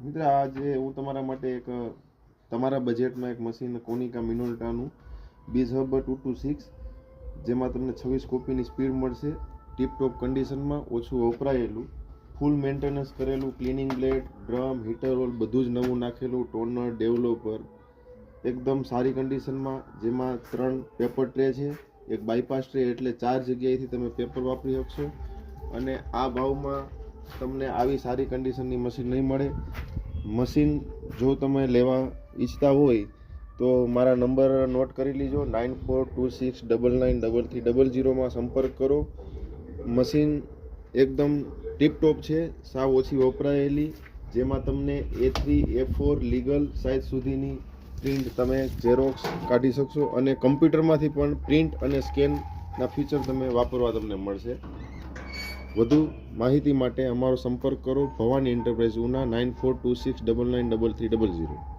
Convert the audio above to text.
મિત્ર, આજે હું તમારા માટે એક તમારા બજેટમાં એક મશીન કોનિકા મિનોલ્ટાનું બીઝ હબ 226, જેમાં તમને 26 કોપીની સ્પીડ મળશે, ટીપટોપ કન્ડિશનમાં, ઓછું વપરાયેલું, ફૂલ મેન્ટેનન્સ કરેલું, cleaning blade, drum, heater all બધું જ નવું નાખેલું, ટોનર, ડેવલોપર, એકદમ સારી કન્ડિશનમાં, જેમાં 3 પેપર ટ્રે છે, એક બાયપાસ ટ્રે, એટલે 4 જગ્યાએથી તમે પેપર વાપરી શકશો. અને આ ભાવમાં તમને આવી સારી કન્ડિશનની મશીન નહીં મળે. મશીન જો તમે લેવા ઈચ્છતા હોય તો મારા નંબર નોટ કરી લીજો, 9426993300 સંપર્ક કરો. મશીન એકદમ ટીપટોપ છે, સાવ ઓછી વપરાયેલી, જેમાં તમને A3 A4 લીગલ સાઇઝ સુધીની પ્રિન્ટ તમે ઝેરોક્સ કાઢી શકશો, અને કમ્પ્યુટરમાંથી પણ પ્રિન્ટ અને સ્કેનના ફીચર તમે વાપરવા તમને મળશે. વધુ માહિતી માટે અમારો સંપર્ક કરો, ભવાની એન્ટરપ્રાઇઝ ઉના, 9426993300.